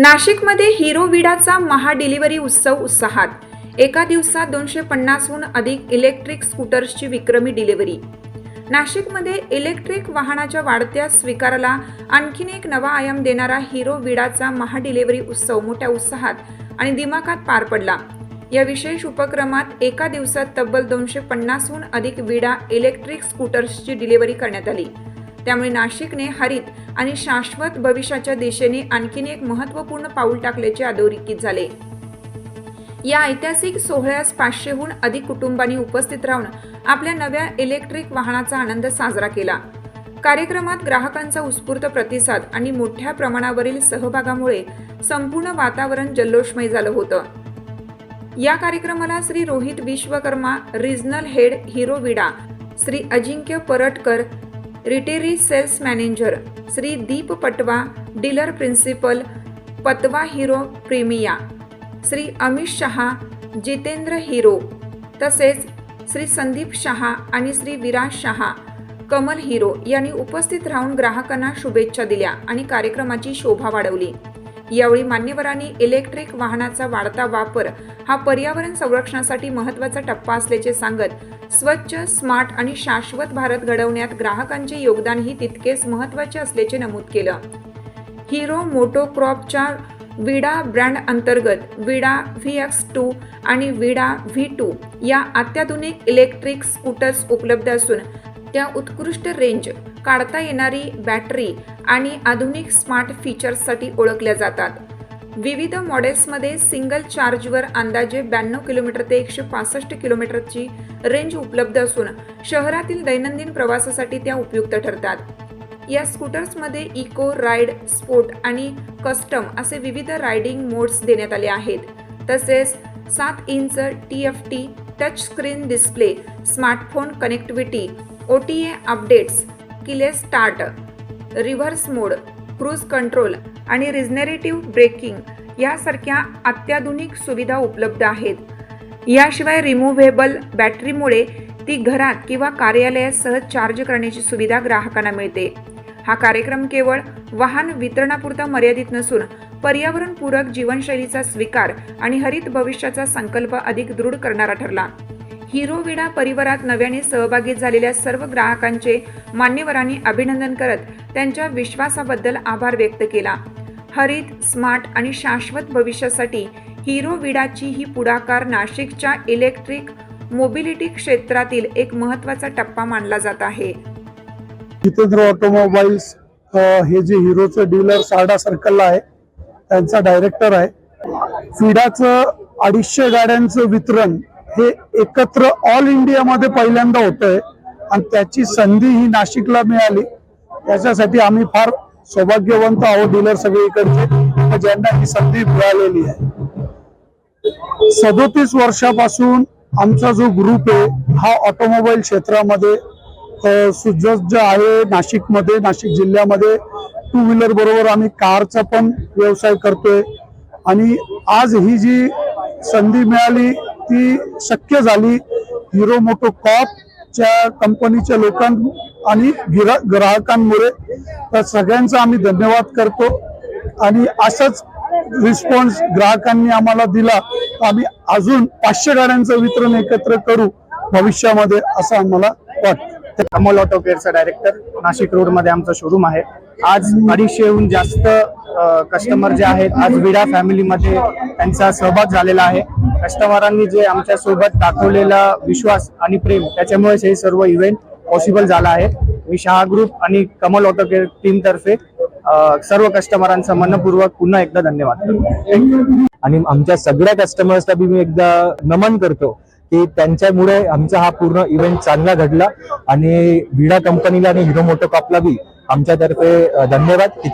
नाशिकमध्ये हिरो विडाचा महा डिलिव्हरी उत्सव उत्साहात. एका दिवसात 250हून अधिक इलेक्ट्रिक स्कूटर्सची विक्रमी डिलिव्हरी. नाशिकमध्ये इलेक्ट्रिक वाहनाच्या वाढत्या स्वीकाराला आणखीन एक नवा आयाम देणारा हिरो विडाचा महा डिलिव्हरी उत्सव मोठ्या उत्साहात आणि दिमाखात पार पडला. या विशेष उपक्रमात एका दिवसात तब्बल 250हून अधिक विडा इलेक्ट्रिक स्कूटर्सची डिलिव्हरी करण्यात आली. त्यामुळे नाशिकने हरित आणि शाश्वत भविष्याच्या दिशेने आणखीन एक महत्त्वपूर्ण पाऊल टाकल्याचे अधोरेखित झाले. या ऐतिहासिक सोहळ्यास 500हून अधिक कुटुंबांनी उपस्थित राहून आपल्या नव्या इलेक्ट्रिक वाहनाचा आनंद साजरा केला. कार्यक्रमात ग्राहकांचा उत्स्फूर्त प्रतिसाद आणि मोठ्या प्रमाणावरील सहभागामुळे संपूर्ण वातावरण जल्लोषमय झालं होतं. या कार्यक्रमाला Shri Rohit Vishwakarma, regional head Hero Vida, Shri Ajinkya Paratkar, retail sales manager, Shri Deep Patwa, dealer principal, Patwa Hero Premia, Shri Amit Shah, Jitendra Hero, तसेच श्री संदीप शहा आणि श्री विराज शहा, कमल हिरो यांनी उपस्थित राहून ग्राहकांना शुभेच्छा दिल्या आणि कार्यक्रमाची शोभा वाढवली. यावेळी मान्यवरांनी इलेक्ट्रिक वाहनाचा वाढता वापर हा पर्यावरण संरक्षणासाठी महत्त्वाचा टप्पा असल्याचे सांगत स्वच्छ, स्मार्ट आणि शाश्वत भारत घडवण्यात ग्राहकांचे योगदानही तितकेच महत्त्वाचे असल्याचे नमूद केलं. हिरो मोटोक्रॉपच्या विडा ब्रँड अंतर्गत विडा VX2 आणि विडा V2 या अत्याधुनिक इलेक्ट्रिक स्कूटर्स उपलब्ध असून त्या उत्कृष्ट रेंज, काढता येणारी बॅटरी आणि आधुनिक स्मार्ट फीचर्ससाठी ओळखल्या जातात. विविध मॉडेल्समध्ये सिंगल चार्जवर अंदाजे 92 किलोमीटर ते 165 किलोमीटरची रेंज उपलब्ध असून शहरातील दैनंदिन प्रवासासाठी त्या उपयुक्त ठरतात. या स्कूटर्समध्ये इको, राईड, स्पोर्ट आणि कस्टम असे विविध रायडिंग मोड्स देण्यात आले आहेत. तसेच 7 inch TFT touch screen display, smartphone connectivity, OTA updates, keyless start, reverse mode, cruise control आणि रिजनरेटिव्ह ब्रेकिंग यासारख्या अत्याधुनिक सुविधा उपलब्ध आहेत. याशिवाय रिमूव्हेबल बॅटरीमुळे ती घरात किंवा कार्यालयात सहज चार्ज करण्याची सुविधा ग्राहकांना मिळते. हा कार्यक्रम केवळ वाहन वितरणापुरता मर्यादित नसून पर्यावरणपूरक जीवनशैलीचा स्वीकार आणि हरित भविष्याचा संकल्प अधिक दृढ करणारा ठरला. हिरो विडा परिवारात नव्याने सहभागी झालेल्या सर्व ग्राहकांचे मान्यवरांनी अभिनंदन करत त्यांच्या विश्वासाबद्दल आभार व्यक्त केला. हरित, स्मार्ट आणि शाश्वत भविष्यासाठी हिरो विडाची ही पुढाकार नाशिकच्या इलेक्ट्रिक मोबिलिटी क्षेत्रातील एक महत्त्वाचा टप्पा मानला जात आहे. जितेंद्र ऑटोमोबाईल्स हे जे हिरोचं डीलर सारडा सर्कलला आहे त्यांचा डायरेक्टर आहे. विडाचं 250 गाड्यांचं वितरण हे एकत्र ऑल इंडियामध्ये पहिल्यांदा होतंय आणि त्याची संधी ही नाशिकला मिळाली. त्याच्यासाठी आम्ही फार सौभाग्यवंत आहोत डीलर सगळीकडचे ज्यांना ही संधी मिळालेली आहे. 37 वर्षापासून आमचा जो ग्रुप आहे हा ऑटोमोबाईल क्षेत्रामध्ये सुसज्ज आहे. नाशिकमध्ये, नाशिक जिल्ह्यामध्ये 2 व्हीलर बरोबर आम्ही कारचा पण व्यवसाय करतोय आणि आज ही जी संधी मिळाली ती शक्य झाली हिरो मोटोकॉर्पच्या कंपनीच्या लोकांना आणि ग्राहकांमुळे. तर सगळ्यांचा आम्ही धन्यवाद करतो आणि असाच रिस्पॉन्स ग्राहकांनी आम्हाला दिला तर आम्ही अजून 500 गाड्यांचं वितरण एकत्र करू भविष्यामध्ये असं आम्हाला वाटतं. कमल ऑटो केअरचा डायरेक्टर, नाशिक रोड मध्ये आमचा शोरूम आहे. आज 250हून जास्त कस्टमर जे आहेत आज विडा फॅमिलीमध्ये त्यांचा सहभाग झालेला आहे. कस्टमरांनी जे आमच्या सोबत दाखवलेला विश्वास आणि प्रेम त्याच्यामुळेच हे सर्व इव्हेंट पॉसिबल झाला आहे. मी शहा ग्रुप आणि कमल ऑटो केअर टीम तर्फे सर्व कस्टमरांचा मनपूर्वक पुन्हा एकदा धन्यवाद करतो. आणि आमच्या सगळ्या कस्टमर्सला मी एकदा नमन करतो की त्यांच्यामुळे आमचा हा पूर्ण इव्हेंट चांगला घडला आणि विडा कंपनीला आणि हिरो मोटोकॉर्पला बी आमच्यातर्फे धन्यवाद.